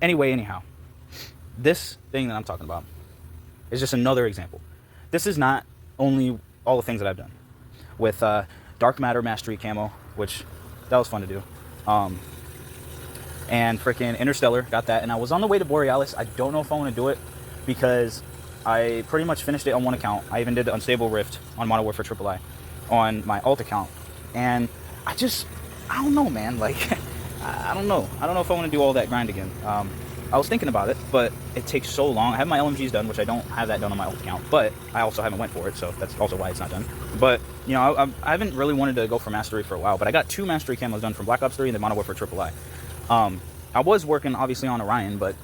Anyhow, this thing that I'm talking about is just another example. This is not only all the things that I've done with Dark Matter Mastery Camo, which that was fun to do. And freaking Interstellar, got that. And I was on the way to Borealis. I don't know if I want to do it because I pretty much finished it on one account. I even did the Unstable Rift on Modern Warfare III on my alt account. And I don't know, man. Like, I don't know. I don't know if I want to do all that grind again. I was thinking about it, but it takes so long. I have my LMGs done, which I don't have that done on my alt account, but I also haven't went for it, so that's also why it's not done. But, you know, I haven't really wanted to go for Mastery for a while, but I got 2 Mastery camos done from Black Ops 3 and then Modern Warfare III. I was working, obviously, on Orion, but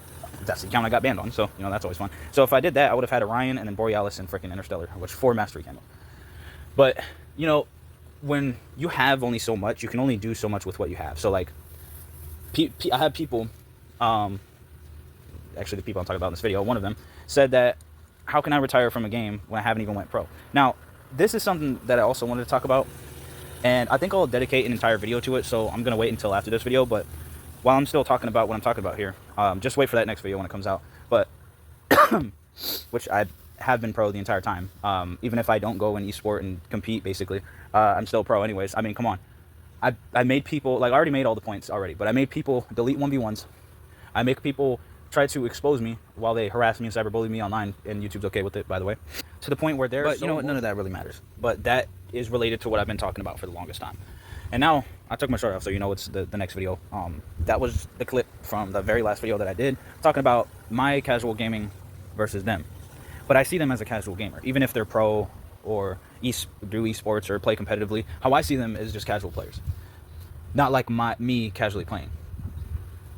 that's the account I got banned on, so, you know, that's always fun. So if I did that, I would have had Orion and then Borealis and freaking Interstellar, which 4 Mastery camo. But, you know, when you have only so much, you can only do so much with what you have. So, like, I have people, actually the people I'm talking about in this video, one of them said that, how can I retire from a game when I haven't even went pro? Now, this is something that I also wanted to talk about, and I think I'll dedicate an entire video to it, so I'm going to wait until after this video, but while I'm still talking about what I'm talking about here, just wait for that next video when it comes out, but, which I have been pro the entire time, even if I don't go in eSport and compete, basically, I'm still pro anyways. I mean, come on. I made people, like, I already made all the points already, but I made people delete 1v1s. I make people try to expose me while they harass me and cyberbully me online, and YouTube's okay with it, by the way, to the point where they're, but you know what, none of that really matters. But that is related to what I've been talking about for the longest time. And now, I took my shirt off, so you know it's the next video. That was the clip from the very last video that I did, talking about my casual gaming versus them. But I see them as a casual gamer, even if they're pro or do esports or play competitively. How I see them is just casual players, not like me casually playing.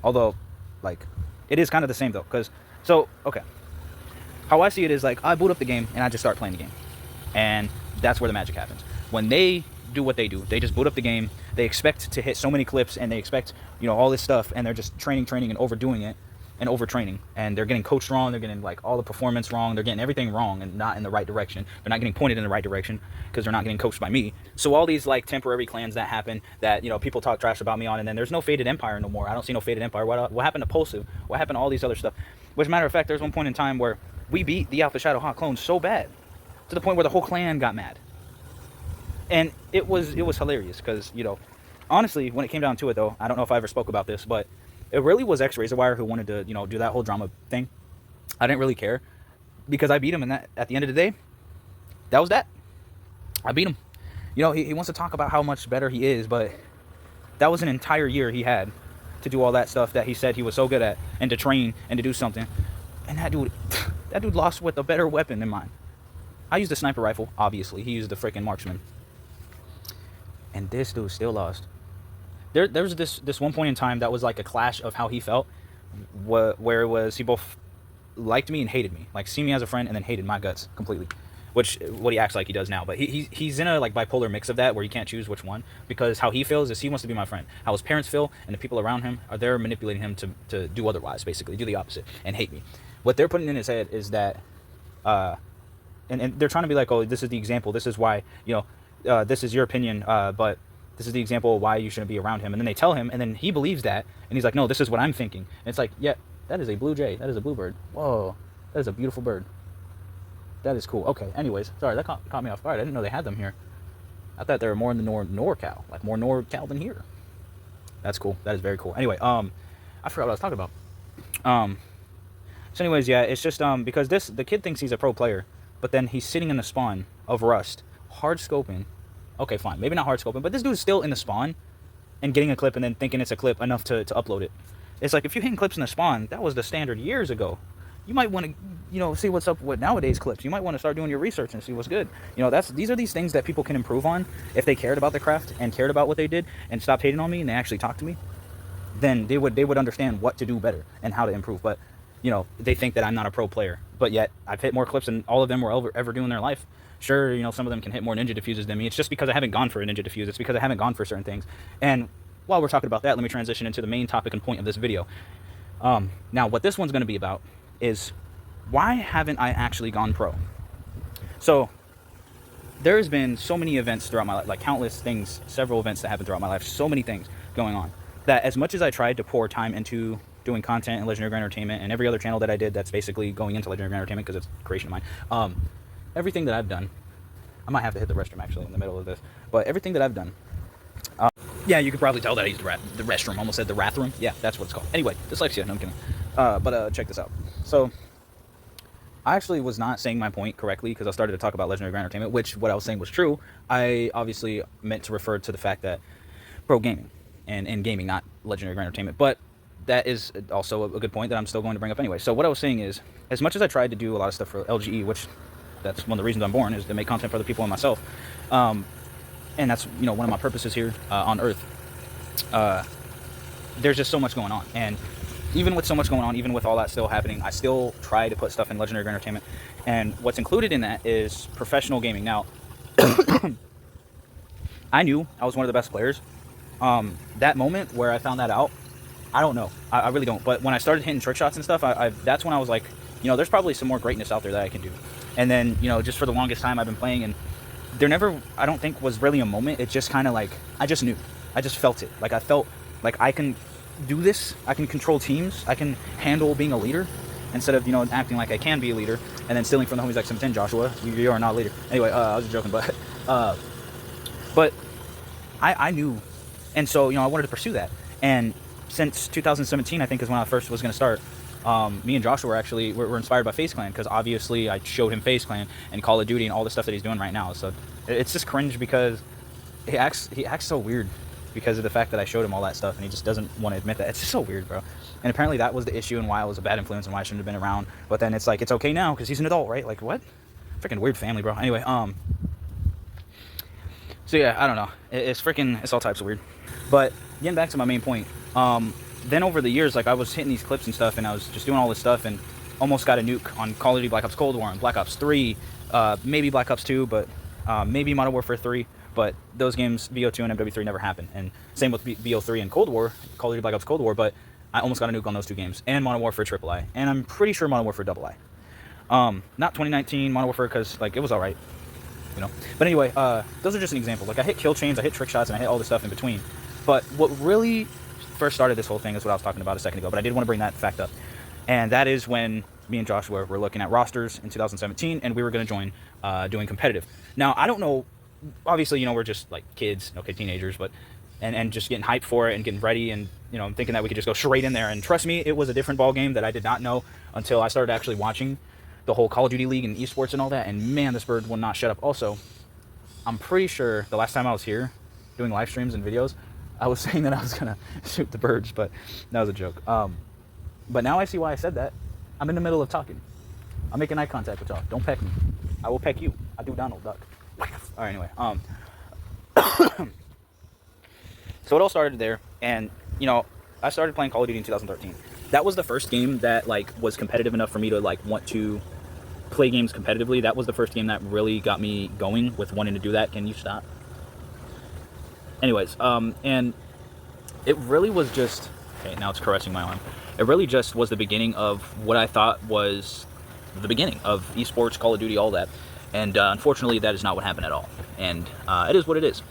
Although, like, it is kind of the same though, because okay, how I see it is, like, I boot up the game and I just start playing the game, and that's where the magic happens. When they do what they do, they just boot up the game, they expect to hit so many clips, and they expect, you know, all this stuff, and they're just training and overdoing it and overtraining, and they're getting coached wrong, they're getting, like, all the performance wrong, they're getting everything wrong and not in the right direction. They're not getting pointed in the right direction because they're not getting coached by me. So all these, like, temporary clans that happen that, you know, people talk trash about me on, and then there's no Faded Empire no more. I don't see no Faded Empire. What happened to Pulsive? What happened to all these other stuff? Which, matter of fact, there's one point in time where we beat the Alpha Shadow Hawk clones so bad, to the point where the whole clan got mad. And it was hilarious because, you know, honestly, when it came down to it, though, I don't know if I ever spoke about this, but it really was Razorwire who wanted to, you know, do that whole drama thing. I didn't really care because I beat him, and that, at the end of the day, that was that. I beat him. You know, he wants to talk about how much better he is, but that was an entire year he had to do all that stuff that he said he was so good at, and to train and to do something. And that dude lost with a better weapon than mine. I used a sniper rifle, obviously. He used the freaking marksman. And this dude still lost. There was this one point in time that was like a clash of how he felt, where it was he both liked me and hated me, like see me as a friend and then hated my guts completely, which what he acts like he does now. But he's in a like bipolar mix of that where you can't choose which one, because how he feels is he wants to be my friend. How his parents feel and the people around him are they're manipulating him to do otherwise, basically do the opposite and hate me. What they're putting in his head is that, and they're trying to be like, oh, this is the example. This is why, you know, this is your opinion, but this is the example of why you shouldn't be around him. And then they tell him, and then he believes that, and he's like, no, this is what I'm thinking. And it's like, yeah, that is a blue jay. That is a bluebird. Whoa, that is a beautiful bird. That is cool. Okay, anyways, sorry, that caught me off guard. I didn't know they had them here. I thought they were more in the NorCal, like more NorCal than here. That's cool. That is very cool. Anyway, I forgot what I was talking about. So anyways, yeah, it's just, because the kid thinks he's a pro player, but then he's sitting in the spawn of Rust, hard scoping. Okay, fine. Maybe not hard scoping, but this dude's still in the spawn and getting a clip and then thinking it's a clip enough to upload it. It's like, if you're hitting clips in the spawn, that was the standard years ago. You might want to, you know, see what's up with nowadays clips. You might want to start doing your research and see what's good. You know, these are these things that people can improve on if they cared about the craft and cared about what they did and stopped hating on me and they actually talked to me. Then they would understand what to do better and how to improve. But, you know, they think that I'm not a pro player, but yet I've hit more clips than all of them will ever do in their life. Sure, you know, some of them can hit more ninja diffuses than me. It's just because I haven't gone for a ninja diffuse. It's because I haven't gone for certain things. And while we're talking about that, let me transition into the main topic and point of this video. Now, what this one's going to be about is, why haven't I actually gone pro? So, there's been so many events throughout my life, like countless things, several events that happened throughout my life, so many things going on, that as much as I tried to pour time into doing content in Legendary Grand Entertainment, and every other channel that I did that's basically going into Legendary Grand Entertainment because it's a creation of mine. Everything that I've done, I might have to hit the restroom actually in the middle of this, but everything that I've done, yeah, you could probably tell that I used the restroom. Almost said the rathroom. Yeah, that's what it's called. Anyway, dyslexia. No, I'm kidding. But check this out. So, I actually was not saying my point correctly because I started to talk about Legendary Grand Entertainment, which what I was saying was true. I obviously meant to refer to the fact that pro gaming and gaming, not Legendary Grand Entertainment. But that is also a good point that I'm still going to bring up anyway. So what I was saying is, as much as I tried to do a lot of stuff for LGE, which that's one of the reasons I'm born, is to make content for other people and myself. And that's, you know, one of my purposes here on Earth. There's just so much going on, and even with so much going on, even with all that still happening, I still try to put stuff in Legendary Grand Entertainment, and what's included in that is professional gaming. Now, I knew I was one of the best players. That moment where I found that out, I don't know. I really don't. But when I started hitting trick shots and stuff, that's when I was like, you know, there's probably some more greatness out there that I can do. And then, you know, just for the longest time I've been playing, and there never, I don't think, was really a moment. It just kind of like, I just knew. I just felt it. Like, I felt like I can do this. I can control teams. I can handle being a leader instead of, you know, acting like I can be a leader and then stealing from the homies like 710, Joshua. You are not a leader. Anyway, I was just joking, but I knew. And so, you know, I wanted to pursue that. And since 2017, I think, is when I first was going to start. Me and Joshua were inspired by FaZe Clan because obviously I showed him FaZe Clan and Call of Duty and all the stuff that he's doing right now. So it's just cringe because he acts so weird because of the fact that I showed him all that stuff, and he just doesn't want to admit that. It's just so weird, bro. And apparently that was the issue and why I was a bad influence and why I shouldn't have been around. But then it's like, it's okay now because he's an adult, right? Like, what? Freaking weird family, bro. Anyway, so yeah, I don't know. It's all types of weird. But getting back to my main point, then over the years, like, I was hitting these clips and stuff, and I was just doing all this stuff, and almost got a nuke on Call of Duty Black Ops Cold War and Black Ops 3, maybe Black Ops 2, but maybe Modern Warfare 3. But those games, BO2 and MW3, never happened. And same with BO3 and Cold War, Call of Duty Black Ops Cold War, but I almost got a nuke on those two games. And Modern Warfare III. And I'm pretty sure Modern Warfare II. Not 2019 Modern Warfare, because, like, it was alright, you know. But anyway, those are just an example. Like, I hit kill chains, I hit trick shots, and I hit all this stuff in between. But what really first started this whole thing is what I was talking about a second ago. But I did want to bring that fact up. And that is when me and Joshua were looking at rosters in 2017, and we were going to join doing competitive. Now, I don't know. Obviously, you know, we're just like kids, okay, teenagers, but and just getting hyped for it and getting ready, and, you know, thinking that we could just go straight in there. And trust me, it was a different ball game that I did not know until I started actually watching the whole Call of Duty League and eSports and all that. And man, this bird will not shut up. Also, I'm pretty sure the last time I was here doing live streams and videos, I was saying that I was gonna shoot the birds, but that was a joke. But now I see why I said that. I'm in the middle of talking. I'm making eye contact with y'all. Don't peck me. I will peck you. I do Donald Duck. All right, anyway. So it all started there, and, you know, I started playing Call of Duty in 2013. That was the first game that, like, was competitive enough for me to, like, want to play games competitively. That was the first game that really got me going with wanting to do that. Can you stop? Anyways, and it really was just, okay, now it's caressing my arm. It really just was the beginning of what I thought was the beginning of eSports, Call of Duty, all that. And unfortunately, that is not what happened at all. And it is what it is.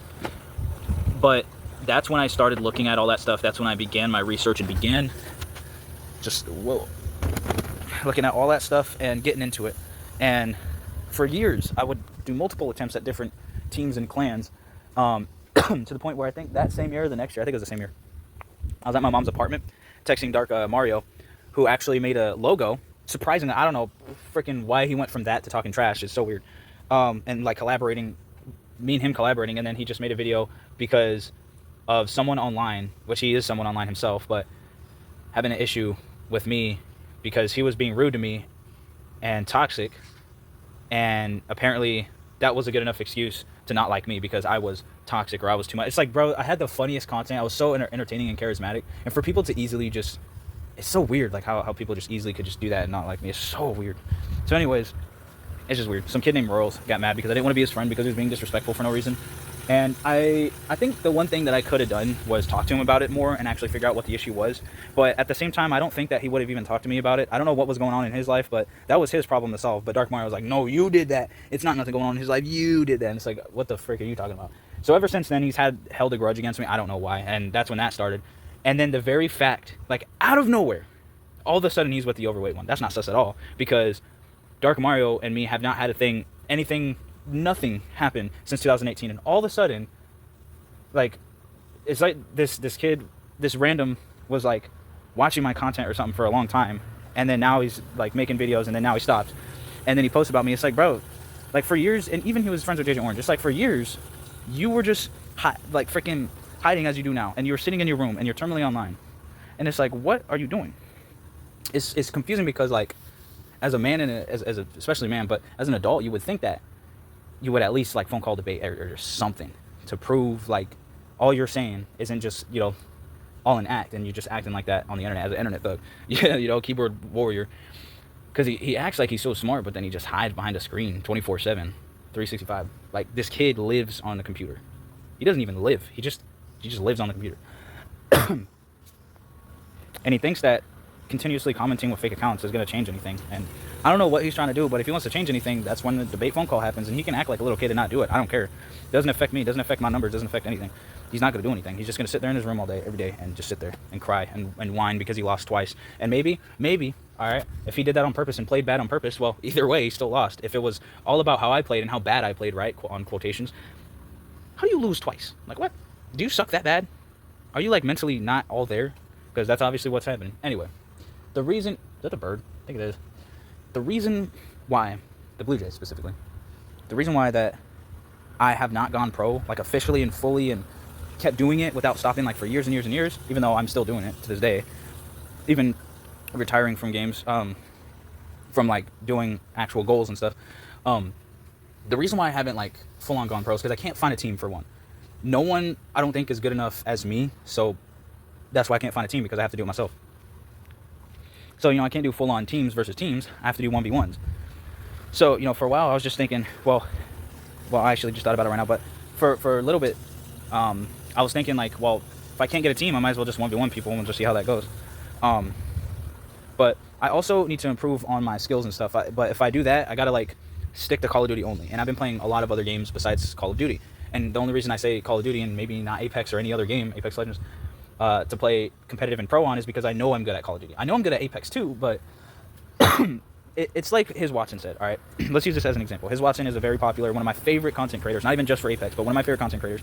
But that's when I started looking at all that stuff. That's when I began my research and began just, looking at all that stuff and getting into it. And for years, I would do multiple attempts at different teams and clans, to the point where I think that same year or the next year, I think it was the same year, I was at my mom's apartment texting Dark Mario, who actually made a logo. Surprisingly, I don't know freaking why he went from that to talking trash. It's so weird. And like collaborating, me and him collaborating, and then he just made a video because of someone online, which he is someone online himself, but having an issue with me because he was being rude to me and toxic, and apparently that was a good enough excuse to not like me because I was toxic or I was too much. It's like, bro, I had the funniest content. I was so entertaining and charismatic, and for people to easily just, it's so weird, like how people just easily could just do that and not like me. It's so weird. So anyways, it's just weird. Some kid named Royals got mad because I didn't want to be his friend because he was being disrespectful for no reason. And I think the one thing that I could have done was talk to him about it more and actually figure out what the issue was. But at the same time, I don't think that he would have even talked to me about it. I don't know what was going on in his life, but that was his problem to solve. But Dark Mario was like, no, you did that. It's not nothing going on in his life. You did that. And it's like, what the frick are you talking about? So ever since then, he's held a grudge against me. I don't know why. And that's when that started. And then the very fact, like out of nowhere, all of a sudden he's with the overweight one. That's not sus at all, because Dark Mario and me have not had a thing, anything, nothing happen since 2018. And all of a sudden, like, it's like this kid, this random was like watching my content or something for a long time. And then now he's like making videos, and then now he stopped. And then he posts about me. It's like, bro, like for years, and even he was friends with Agent Orange. It's like for years, you were just like freaking hiding as you do now. And you were sitting in your room and you're terminally online. And it's like, what are you doing? It's confusing because like, as a man and as a especially man, but as an adult, you would think that you would at least like phone call debate or something to prove like all you're saying isn't just, you know, all an act, and you're just acting like that on the internet as an internet thug. Yeah, you know, keyboard warrior. Because he acts like he's so smart, but then he just hides behind a screen 24/7, 365. Like, this kid lives on the computer. He doesn't even live. He just lives on the computer. And he thinks that continuously commenting with fake accounts is going to change anything. And I don't know what he's trying to do, but if he wants to change anything, that's when the debate phone call happens, and he can act like a little kid and not do it. I don't care. It doesn't affect me. It doesn't affect my numbers. It doesn't affect anything. He's not going to do anything. He's just going to sit there in his room all day, every day, and just sit there and cry and whine because he lost twice. And maybe, all right, if he did that on purpose and played bad on purpose, well, either way, he still lost. If it was all about how I played and how bad I played, right, on quotations, how do you lose twice? Like, what? Do you suck that bad? Are you, like, mentally not all there? Because that's obviously what's happening. Anyway, the reason... Is that a bird? I think it is. The reason why... The Blue Jays, specifically. The reason why that I have not gone pro, like, officially and fully, and kept doing it without stopping, like, for years and years and years, even though I'm still doing it to this day, even retiring from games, from, like, doing actual goals and stuff, the reason why I haven't, like, full-on gone pro is because I can't find a team, for one. No one, I don't think, is good enough as me, so that's why I can't find a team, because I have to do it myself. So, you know, I can't do full-on teams versus teams. I have to do 1v1s. So, you know, for a while, I was just thinking, well, I actually just thought about it right now, but for a little bit, I was thinking, like, well, if I can't get a team, I might as well just 1v1 people and just see how that goes. But I also need to improve on my skills and stuff. But if I do that, I gotta, like, stick to Call of Duty only. And I've been playing a lot of other games besides Call of Duty. And the only reason I say Call of Duty and maybe not Apex or any other game, Apex Legends, to play competitive and pro on is because I know I'm good at Call of Duty. I know I'm good at Apex too, but it's like His Watson said, all right? Let's use this as an example. His Watson is a very popular, one of my favorite content creators, not even just for Apex, but one of my favorite content creators.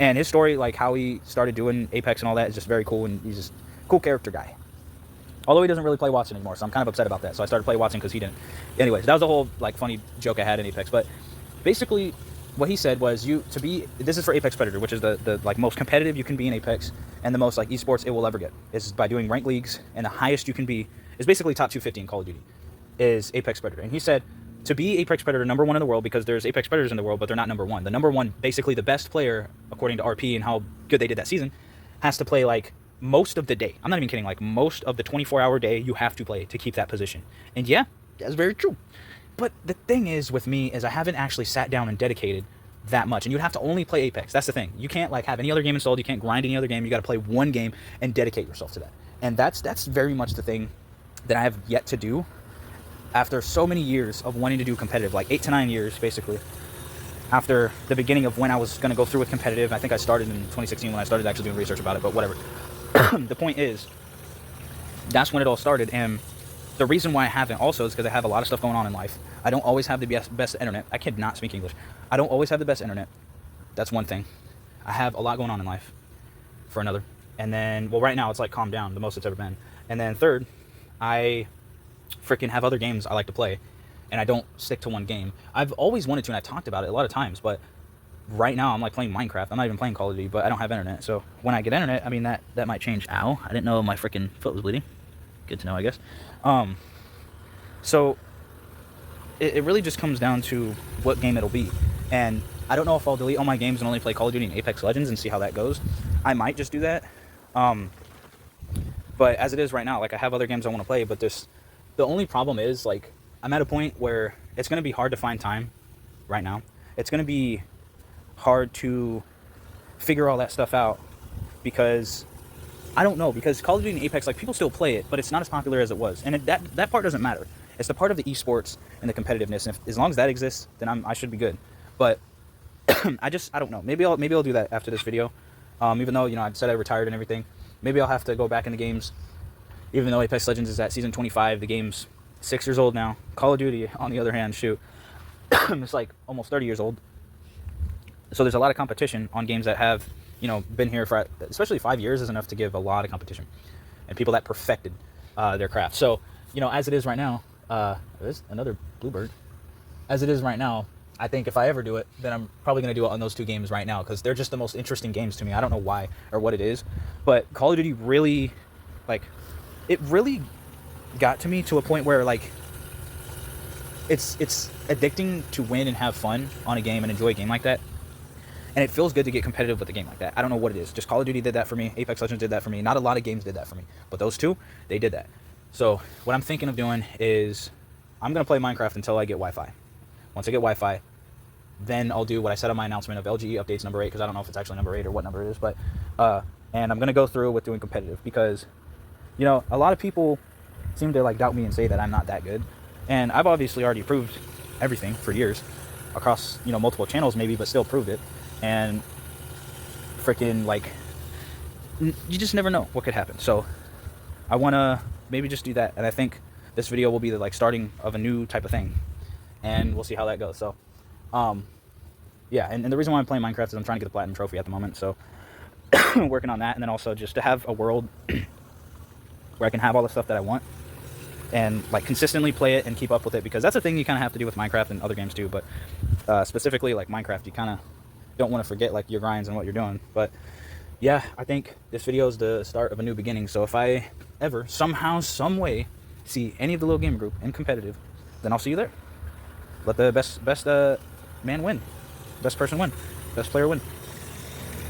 And his story, like how he started doing Apex and all that, is just very cool, and he's just a cool character guy. Although he doesn't really play Watson anymore, so I'm kind of upset about that. So I started playing Watson because he didn't. Anyways, that was a whole, like, funny joke I had in Apex. But basically, what he said was, this is for Apex Predator, which is the like most competitive you can be in Apex, and the most like eSports it will ever get, is by doing ranked leagues, and the highest you can be is basically top 250 in Call of Duty, is Apex Predator. And he said, to be Apex Predator #1 in the world, because there's Apex Predators in the world, but they're not #1. The #1, basically the best player, according to RP and how good they did that season, has to play like most of the day. I'm not even kidding, like most of the 24-hour day you have to play to keep that position. And yeah, that's very true. But the thing is with me is I haven't actually sat down and dedicated that much. And you'd have to only play Apex. That's the thing. You can't like have any other game installed. You can't grind any other game. You got to play one game and dedicate yourself to that. And that's very much the thing that I have yet to do after so many years of wanting to do competitive, like 8 to 9 years basically. After the beginning of when I was going to go through with competitive, I think I started in 2016 when I started actually doing research about it, but whatever. The point is, that's when it all started. And the reason why I haven't also is because I have a lot of stuff going on in life. I don't always have the best internet. I cannot speak English. I don't always have the best internet. That's one thing. I have a lot going on in life, for another. And then, well, right now it's like calmed down, the most it's ever been. And then third, I freaking have other games I like to play, and I don't stick to one game. I've always wanted to, and I talked about it a lot of times, but right now I'm like playing Minecraft. I'm not even playing Call of Duty, but I don't have internet. So when I get internet, I mean, that might change. Ow, I didn't know my freaking foot was bleeding. Good to know, I guess. So it really just comes down to what game it'll be. And I don't know if I'll delete all my games and only play Call of Duty and Apex Legends and see how that goes. I might just do that. But as it is right now, like, I have other games I want to play, but the only problem is, like, I'm at a point where it's going to be hard to find time right now. It's going to be hard to figure all that stuff out because I don't know, because Call of Duty and Apex, like, people still play it, but it's not as popular as it was. And that part doesn't matter. It's the part of the esports and the competitiveness. And as long as that exists, then I should be good. But I don't know. Maybe I'll do that after this video. Even though, you know, I've said I retired and everything. maybe I'll have to go back in the games, even though Apex Legends is at season 25. The game's 6 years old now. Call of Duty, on the other hand, shoot, it's like almost 30 years old. So there's a lot of competition on games that have, you know, been here for, especially 5 years is enough to give a lot of competition, and people that perfected their craft. So, you know, as it is right now, there's another bluebird. As it is right now, I think if I ever do it, then I'm probably going to do it on those 2 games right now, because they're just the most interesting games to me. I don't know why or what it is, but Call of Duty really, like, it really got to me to a point where, like, it's addicting to win and have fun on a game and enjoy a game like that. And it feels good to get competitive with a game like that. I don't know what it is. Just Call of Duty did that for me. Apex Legends did that for me. Not a lot of games did that for me, but those 2, they did that. So what I'm thinking of doing is I'm going to play Minecraft until I get Wi-Fi. Once I get Wi-Fi, then I'll do what I said on my announcement of LGE updates number 8, because I don't know if it's actually number 8 or what number it is, but and I'm going to go through with doing competitive, because, you know, a lot of people seem to like doubt me and say that I'm not that good. And I've obviously already proved everything for years across, you know, multiple channels maybe, but still proved it. And freaking, like, you just never know what could happen. So I want to maybe just do that. And I think this video will be the, like, starting of a new type of thing. And we'll see how that goes. So, yeah. And the reason why I'm playing Minecraft is I'm trying to get the platinum trophy at the moment. So working on that. And then also just to have a world where I can have all the stuff that I want, and like consistently play it and keep up with it, because that's a thing you kind of have to do with Minecraft and other games too, but specifically like Minecraft, you kind of don't want to forget like your grinds and what you're doing. But yeah, I think this video is the start of a new beginning. So if I ever somehow, some way see any of the little game group in competitive, then I'll see you there. Let the best man win, best person win, best player win.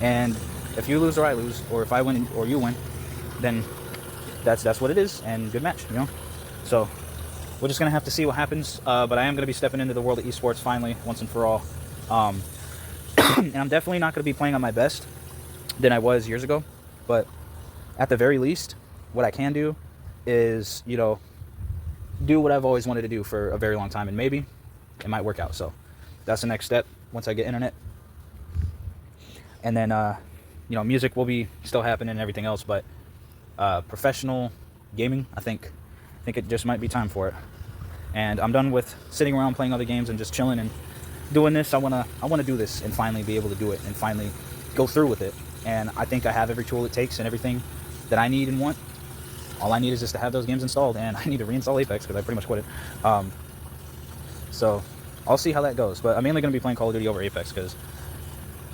And if you lose or I lose, or if I win or you win, then that's what it is, and good match, you know. So we're just gonna have to see what happens, but I am gonna be stepping into the world of esports finally, once and for all. And I'm definitely not gonna be playing on my best than I was years ago, but at the very least, what I can do is, you know, do what I've always wanted to do for a very long time, and maybe it might work out. So that's the next step once I get internet. And then you know, music will be still happening and everything else, but professional gaming, I think it just might be time for it. And I'm done with sitting around playing other games and just chilling and doing this. I wanna do this and finally be able to do it and finally go through with it. And I think I have every tool it takes and everything that I need and want. All I need is just to have those games installed, and I need to reinstall Apex because I pretty much quit it. So I'll see how that goes. But I'm mainly going to be playing Call of Duty over Apex because,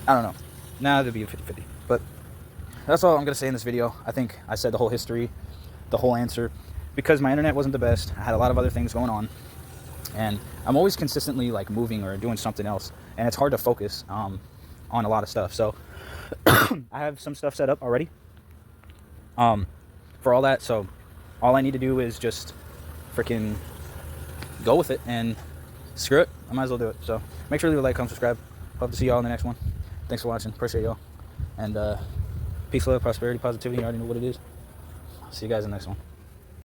I don't know. Nah, it'll be a 50-50. But that's all I'm going to say in this video. I think I said the whole history, the whole answer. Because my internet wasn't the best, I had a lot of other things going on. And I'm always consistently like moving or doing something else. And it's hard to focus on a lot of stuff. So I have some stuff set up already for all that. So all I need to do is just freaking go with it and screw it. I might as well do it. So make sure to leave a like, comment, subscribe. Hope to see y'all in the next one. Thanks for watching. Appreciate y'all. And peace, love, prosperity, positivity. You already know what it is. See you guys in the next one.